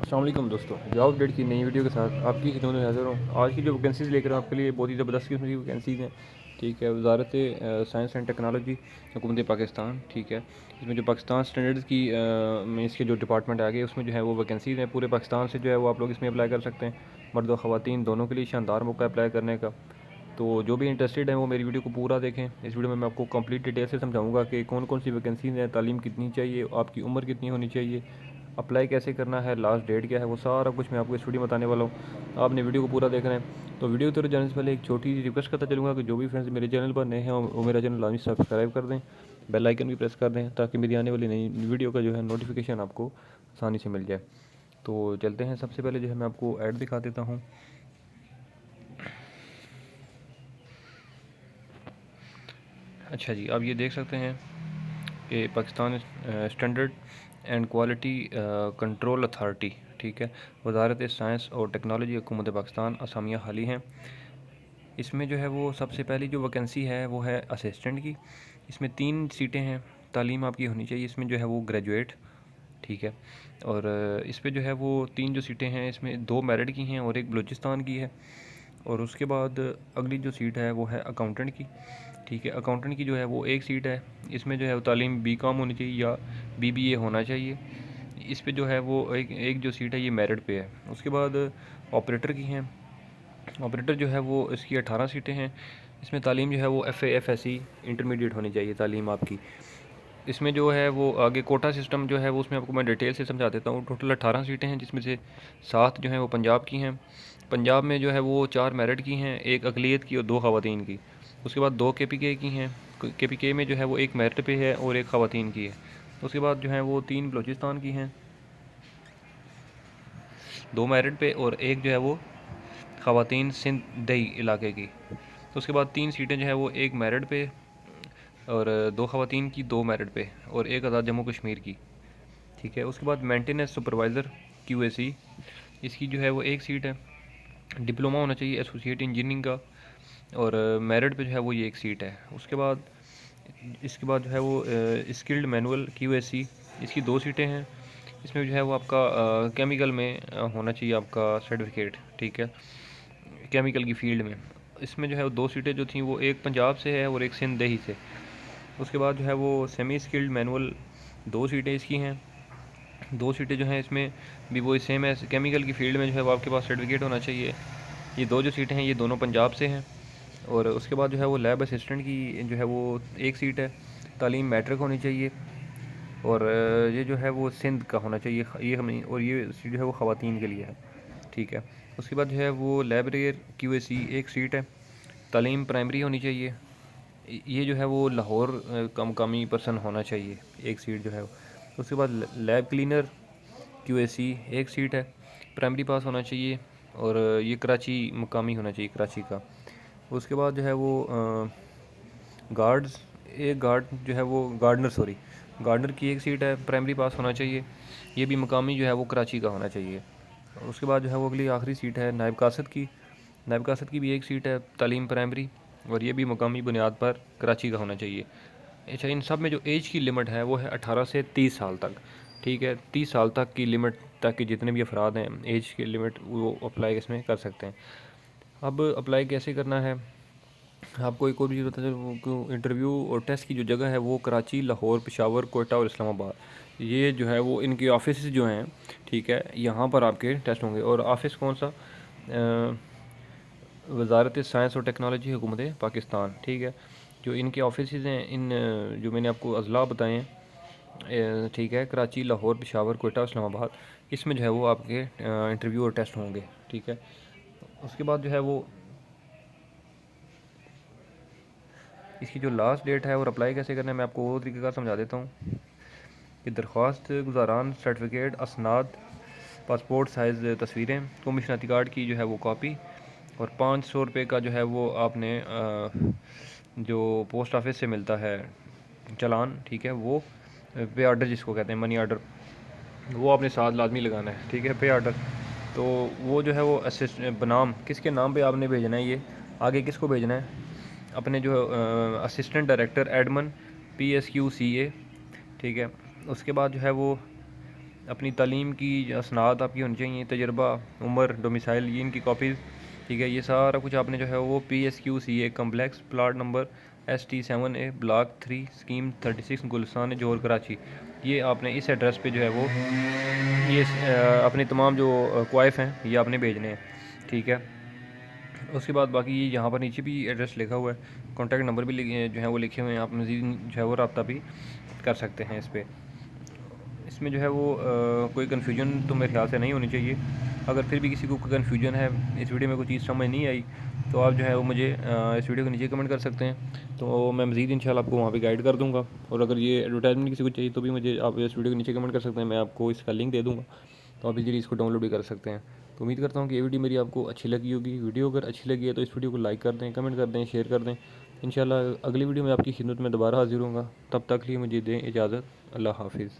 السلام علیکم دوستوں، جاب ڈیٹ کی نئی ویڈیو کے ساتھ آپ کی خدمت میں حاضر ہوں۔ آج کی جو ویکینسیز لے کر آپ کے لیے بہت ہی زبردست قسم کی ویکینسیز ہیں، ٹھیک ہے۔ وزارت سائنس اینڈ ٹیکنالوجی، حکومت پاکستان، ٹھیک ہے۔ اس میں جو پاکستان اسٹینڈرڈز کی میں اس کے جو ڈپارٹمنٹ آگے اس میں جو ہے وہ ویکینسیز ہیں پورے پاکستان سے، جو ہے وہ آپ لوگ اس میں اپلائی کر سکتے ہیں۔ مرد و خواتین دونوں کے لیے شاندار موقع اپلائی کرنے کا۔ تو جو بھی انٹرسٹیڈ ہیں وہ میری ویڈیو کو پورا دیکھیں۔ اس ویڈیو میں آپ کو کمپلیٹ ڈیٹیل سے سمجھاؤں گا کہ کون کون سی ویکینسیز ہیں، تعلیم کتنی چاہیے، آپ کی عمر کتنی ہونی چاہیے، اپلائی کیسے کرنا ہے، لاسٹ ڈیٹ کیا ہے، وہ سارا کچھ میں آپ کو اس ویڈیو میں بتانے والا ہوں۔ آپ نے ویڈیو کو پورا دیکھنا ہے۔ تو ویڈیو کی طرف جانے سے پہلے ایک چھوٹی سی ریکویسٹ کرتا چلوں گا کہ جو بھی فرینڈز میرے چینل پر نئے ہیں وہ میرا چینل لازمی سبسکرائب کر دیں، بیل آئکن بھی پریس کر دیں تاکہ میری آنے والی نئی ویڈیو کا جو ہے نوٹیفیکیشن آپ کو آسانی سے مل جائے۔ تو چلتے ہیں، سب سے پہلے جو ہے میں آپ کو ایڈ دکھا دیتا ہوں۔ اچھا جی، آپ یہ دیکھ سکتے ہیں کہ Pakistan standard and quality control authority, ٹھیک ہے، وزارت سائنس اور ٹیکنالوجی، حکومت پاکستان، اسامیہ حالی ہیں۔ اس میں جو ہے وہ سب سے پہلی جو ویکینسی ہے وہ ہے اسسٹنٹ کی۔ اس میں 3 سیٹیں ہیں، تعلیم آپ کی ہونی چاہیے اس میں جو ہے وہ گریجویٹ، ٹھیک ہے۔ اور اس پہ جو ہے وہ 3 جو سیٹیں ہیں اس میں 2 میرٹ کی ہیں اور ایک بلوچستان کی ہے۔ اور اس کے بعد اگلی جو سیٹ ہے وہ ہے اکاؤنٹنٹ کی، ٹھیک ہے۔ اکاؤنٹنٹ کی جو ہے وہ ایک سیٹ ہے، اس میں جو ہے وہ تعلیم بی کام ہونی چاہیے یا BBA ہونا چاہیے۔ اس پہ جو ہے وہ ایک جو سیٹ ہے یہ میرٹ پہ ہے۔ اس کے بعد آپریٹر کی ہیں، آپریٹر جو ہے وہ اس کی 18 سیٹیں ہیں۔ اس میں تعلیم جو ہے وہ FA FSC انٹرمیڈیٹ ہونی چاہیے تعلیم آپ کی۔ اس میں جو ہے وہ آگے کوٹا سسٹم جو ہے وہ اس میں آپ کو میں ڈیٹیل سے سمجھا دیتا ہوں۔ ٹوٹل 18 سیٹیں ہیں جس میں سے 7 جو ہیں وہ پنجاب کی ہیں۔ پنجاب میں جو ہے وہ 4 میرٹ کی ہیں، ایک اقلیت کی اور 2 خواتین کی۔ اس کے بعد 2 KPK کی ہیں، KPK میں جو ہے وہ ایک میرٹ پہ ہے اور ایک خواتین کی ہے۔ اس کے بعد جو ہے وہ 3 بلوچستان کی ہیں، 2 میرٹ پہ اور ایک جو ہے وہ خواتین سندھ دیہی علاقے کی۔ تو اس کے بعد 3 سیٹیں جو ہے وہ ایک میرٹ پہ اور 2 خواتین کی، 2 میرٹ پہ اور ایک آزاد جموں کشمیر کی، ٹھیک ہے۔ اس کے بعد مینٹیننس سپروائزر QAC، اس کی جو ہے وہ ایک سیٹ ہے، ڈپلومہ ہونا چاہیے ایسوسیٹ انجینئرنگ کا، اور میرٹ پہ جو ہے وہ یہ ایک سیٹ ہے۔ اس کے بعد جو ہے وہ اسکلڈ مینول QAC، اس کی 2 سیٹیں ہیں۔ اس میں جو ہے وہ آپ کا کیمیکل میں ہونا چاہیے آپ کا سرٹیفکیٹ، ٹھیک ہے، کیمیکل کی فیلڈ میں۔ اس میں جو ہے وہ 2 سیٹیں جو تھیں وہ ایک پنجاب سے ہے اور ایک سندھ دیہی سے۔ اس کے بعد جو ہے وہ سیمی اسکلڈ مینول 2 سیٹیں اس کی ہیں۔ 2 سیٹیں جو ہیں اس میں بھی وہی سیم ہے، کیمیکل کی فیلڈ میں جو ہے وہ آپ کے پاس سرٹیفکیٹ ہونا چاہیے۔ یہ 2 جو سیٹیں ہیں یہ دونوں پنجاب سے ہیں۔ اور اس کے بعد جو ہے وہ لیب اسسٹنٹ کی جو ہے وہ ایک سیٹ ہے، تعلیم میٹرک ہونی چاہیے، اور یہ جو ہے وہ سندھ کا ہونا چاہیے، اور یہ جو ہے وہ خواتین کے لیے ہے، ٹھیک ہے۔ اس کے بعد جو ہے وہ لیبریئر QAC ایک سیٹ ہے، تعلیم پرائمری ہونی چاہیے، یہ جو ہے وہ لاہور کا مقامی پرسن ہونا چاہیے، ایک سیٹ جو ہے۔ اس کے بعد لیب کلینر QAC ایک سیٹ ہے، پرائمری پاس ہونا چاہیے، اور یہ کراچی مقامی ہونا چاہیے، کراچی کا۔ اس کے بعد جو ہے وہ گارڈز، ایک گارڈ جو ہے وہ گارڈنر کی ایک سیٹ ہے، پرائمری پاس ہونا چاہیے، یہ بھی مقامی جو ہے وہ کراچی کا ہونا چاہیے۔ اس کے بعد جو ہے وہ اگلی آخری سیٹ ہے نائب قاصد کی، نائب قاصد کی بھی ایک سیٹ ہے، تعلیم پرائمری، اور یہ بھی مقامی بنیاد پر کراچی کا ہونا چاہیے۔ اچھا، ان سب میں جو ایج کی لمٹ ہے وہ ہے 18 سے 30 سال تک، ٹھیک ہے، 30 سال تک کی لمٹ تاکہ جتنے بھی افراد ہیں ایج کی لمٹ وہ اپلائی اس میں کر سکتے ہیں۔ اب اپلائی کیسے کرنا ہے، آپ کو ایک اور بھی ضرورت ہے، انٹرویو اور ٹیسٹ کی جو جگہ ہے وہ کراچی، لاہور، پشاور، کوئٹہ اور اسلام آباد، یہ جو ہے وہ ان کے آفیسز جو ہیں، ٹھیک ہے، یہاں پر آپ کے ٹیسٹ ہوں گے۔ اور آفس کون سا؟ وزارت سائنس اور ٹیکنالوجی، حکومت پاکستان، ٹھیک ہے۔ جو ان کے آفیسز ہیں، ان جو میں نے آپ کو اضلاع بتائے ہیں، ٹھیک ہے، کراچی، لاہور، پشاور، کوئٹہ، اسلام آباد، اس میں جو ہے وہ آپ کے انٹرویو اور ٹیسٹ ہوں گے، ٹھیک ہے۔ اس کے بعد جو ہے وہ اس کی جو لاسٹ ڈیٹ ہے اور اپلائی کیسے کرنا ہے میں آپ کو وہ طریقہ کار سمجھا دیتا ہوں کہ درخواست گزاران سرٹیفکیٹ، اسناد، پاسپورٹ سائز تصویریں، قومی شناختی کارڈ کی جو ہے وہ کاپی، اور 500 روپے کا جو ہے وہ آپ نے جو پوسٹ آفس سے ملتا ہے چلان، ٹھیک ہے، وہ پے آرڈر جس کو کہتے ہیں، منی آرڈر، وہ آپ نے ساتھ لازمی لگانا ہے، ٹھیک ہے، پے آرڈر۔ تو وہ جو ہے وہ بنام کس کے نام پہ آپ نے بھیجنا ہے، یہ آگے کس کو بھیجنا ہے، اپنے جو اسسٹنٹ ڈائریکٹر ایڈمن PSQCA، ٹھیک ہے۔ اس کے بعد جو ہے وہ اپنی تعلیم کی اسناد آپ کی ہونی چاہیے، تجربہ، عمر، ڈومیسائل، یہ ان کی کاپیز، ٹھیک ہے، یہ سارا کچھ آپ نے جو ہے وہ PSQCA complex plot number ST7A block 3 scheme 36 گلستان جوہر کراچی، یہ آپ نے اس ایڈریس پہ جو ہے وہ یہ اپنے تمام جو کوائف ہیں یہ آپ نے بھیجنے ہیں، ٹھیک ہے۔ اس کے بعد باقی یہاں پر نیچے بھی ایڈریس لکھا ہوا ہے، کانٹیکٹ نمبر بھی جو ہے وہ لکھے ہوئے ہیں، آپ مزید جو ہے وہ رابطہ بھی کر سکتے ہیں اس پہ۔ اس میں جو ہے وہ کوئی کنفیوژن تو میرے خیال سے نہیں ہونی چاہیے۔ اگر پھر بھی کسی کو کوئی کنفیوژن ہے، اس ویڈیو میں کوئی چیز سمجھ نہیں آئی، تو آپ جو ہے وہ مجھے اس ویڈیو کے نیچے کمنٹ کر سکتے ہیں، تو میں مزید انشاءاللہ آپ کو وہاں پہ گائیڈ کر دوں گا۔ اور اگر یہ ایڈورٹائزمنٹ کسی کو چاہیے تو بھی مجھے آپ اس ویڈیو کے نیچے کمنٹ کر سکتے ہیں، میں آپ کو اس کا لنک دے دوں گا، تو آپ ایزیلی اس کو ڈاؤن لوڈ بھی کر سکتے ہیں۔ تو امید کرتا ہوں کہ یہ ویڈیو میری آپ کو اچھی لگی ہوگی۔ ویڈیو اگر اچھی لگی ہے تو اس ویڈیو کو لائک کر دیں، کمنٹ کر دیں، شیئر کر دیں۔ انشاءاللہ اگلی ویڈیو میں آپ کی خدمت میں دوبارہ حاضر ہوں گا، تب تک لیے مجھے دیں اجازت۔ اللہ حافظ۔